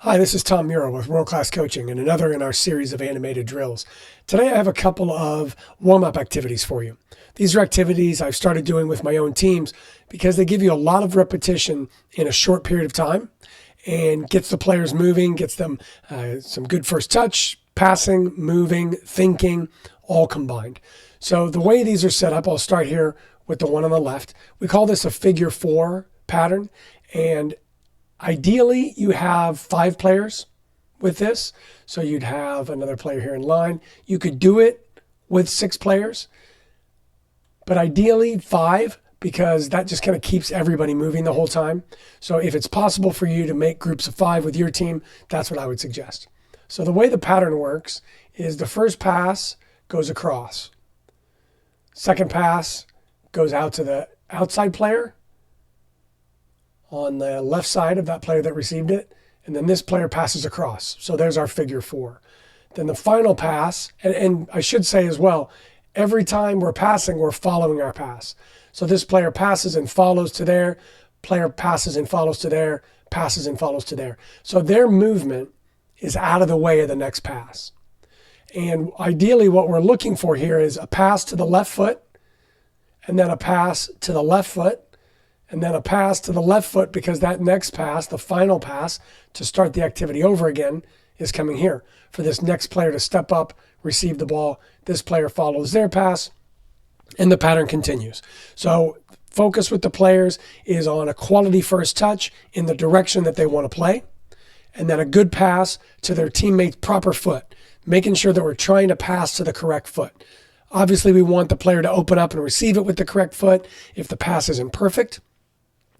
Hi, this is Tom Muro with World Class Coaching and another in our series of animated drills. Today I have a couple of warm-up activities for you. These are activities I've started doing with my own teams because they give you a lot of repetition in a short period of time and gets the players moving, gets them some good first touch, passing, moving, thinking, all combined. So the way these are set up, I'll start here with the one on the left. We call this a figure 4 pattern, and ideally, you have 5 players with this. So you'd have another player here in line. You could do it with 6 players, but ideally 5, because that just kind of keeps everybody moving the whole time. So if it's possible for you to make groups of 5 with your team, that's what I would suggest. So the way the pattern works is the first pass goes across. Second pass goes out to the outside player on the left side of that player that received it, and then this player passes across. So there's our figure 4. Then the final pass, and I should say as well, every time we're passing, we're following our pass. So this player passes and follows to there, player passes and follows to there, passes and follows to there. So their movement is out of the way of the next pass. And ideally what we're looking for here is a pass to the left foot, and then a pass to the left foot, and then a pass to the left foot, because that next pass, the final pass, to start the activity over again, is coming here. For this next player to step up, receive the ball, this player follows their pass, and the pattern continues. So focus with the players is on a quality first touch in the direction that they want to play, and then a good pass to their teammate's proper foot, making sure that we're trying to pass to the correct foot. Obviously, we want the player to open up and receive it with the correct foot if the pass isn't perfect.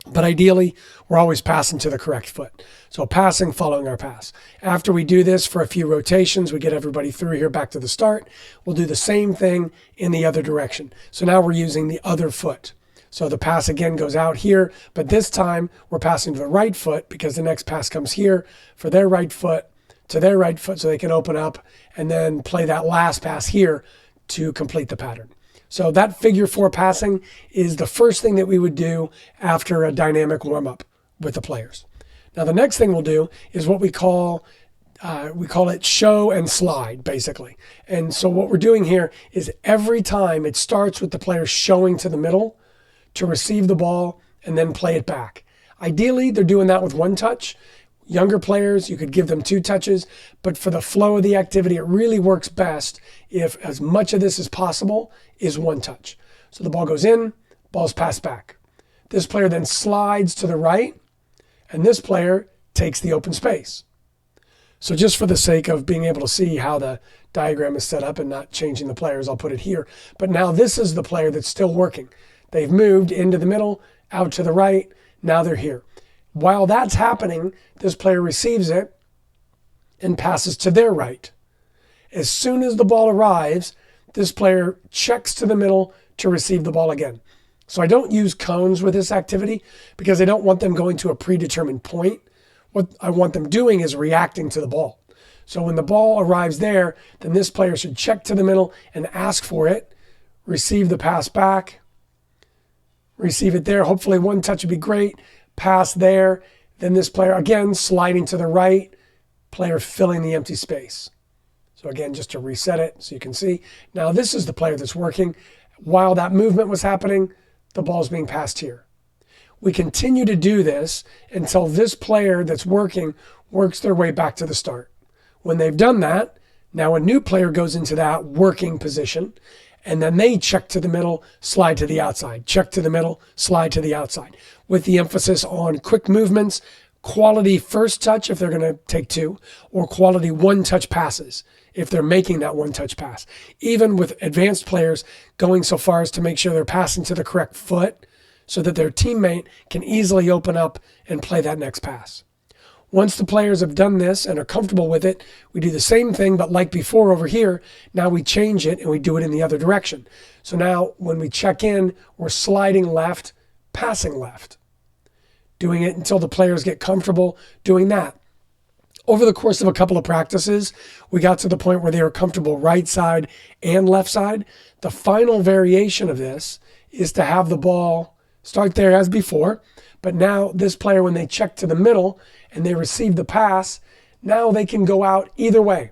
But ideally, we're always passing to the correct foot. So passing, following our pass. After we do this for a few rotations, we get everybody through here back to the start. We'll do the same thing in the other direction. So now we're using the other foot. So the pass again goes out here, but this time we're passing to the right foot because the next pass comes here for their right foot to their right foot so they can open up and then play that last pass here to complete the pattern. So that figure 4 passing is the first thing that we would do after a dynamic warm-up with the players. Now the next thing we'll do is what we call it show and slide, basically. And so what we're doing here is every time it starts with the player showing to the middle to receive the ball and then play it back. Ideally, they're doing that with 1 touch. Younger players, you could give them 2 touches, but for the flow of the activity, it really works best if as much of this as possible is 1 touch. So the ball goes in, ball's passed back. This player then slides to the right, and this player takes the open space. So just for the sake of being able to see how the diagram is set up and not changing the players, I'll put it here. But now this is the player that's still working. They've moved into the middle, out to the right, now they're here. While that's happening, this player receives it and passes to their right. As soon as the ball arrives, this player checks to the middle to receive the ball again. So I don't use cones with this activity because I don't want them going to a predetermined point. What I want them doing is reacting to the ball. So when the ball arrives there, then this player should check to the middle and ask for it, receive the pass back, receive it there. Hopefully 1 touch would be great. Pass there, then this player again sliding to the right, player filling the empty space. So again, just to reset it so you can see. Now this is the player that's working. While that movement was happening, the ball's being passed here. We continue to do this until this player that's working works their way back to the start. When they've done that, now a new player goes into that working position, and then they check to the middle, slide to the outside, check to the middle, slide to the outside, with the emphasis on quick movements, quality first touch if they're going to take 2, or quality 1-touch passes if they're making that 1-touch pass. Even with advanced players going so far as to make sure they're passing to the correct foot so that their teammate can easily open up and play that next pass. Once the players have done this and are comfortable with it, we do the same thing, but like before over here, now we change it and we do it in the other direction. So now when we check in, we're sliding left, passing left, doing it until the players get comfortable doing that. Over the course of a couple of practices, we got to the point where they were comfortable right side and left side. The final variation of this is to have the ball start there as before, but now this player, when they check to the middle and they receive the pass, now they can go out either way.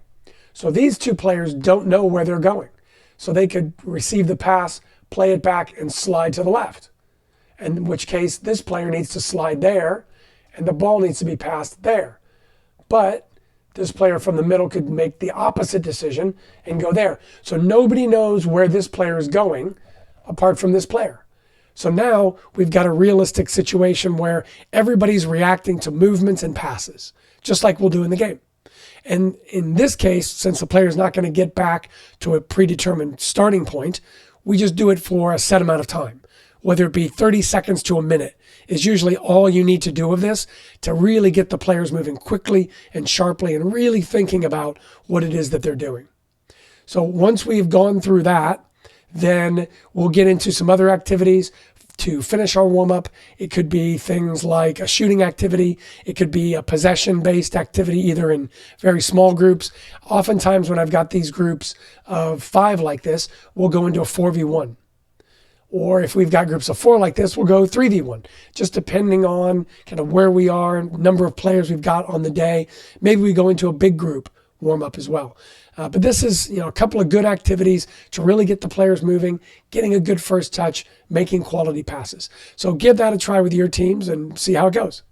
So these two players don't know where they're going. So they could receive the pass, play it back, and slide to the left. In which case, this player needs to slide there, and the ball needs to be passed there. But this player from the middle could make the opposite decision and go there. So nobody knows where this player is going apart from this player. So now we've got a realistic situation where everybody's reacting to movements and passes, just like we'll do in the game. And in this case, since the player is not going to get back to a predetermined starting point, we just do it for a set amount of time. Whether it be 30 seconds to a minute is usually all you need to do of this to really get the players moving quickly and sharply and really thinking about what it is that they're doing. So once we've gone through that, then we'll get into some other activities to finish our warm-up. It could be things like a shooting activity. It could be a possession-based activity, either in very small groups. Oftentimes when I've got these groups of 5 like this, we'll go into a 4v1. Or if we've got groups of 4 like this, we'll go 3v1, just depending on kind of where we are, number of players we've got on the day. Maybe we go into a big group warm-up as well. But this is, a couple of good activities to really get the players moving, getting a good first touch, making quality passes. So give that a try with your teams and see how it goes.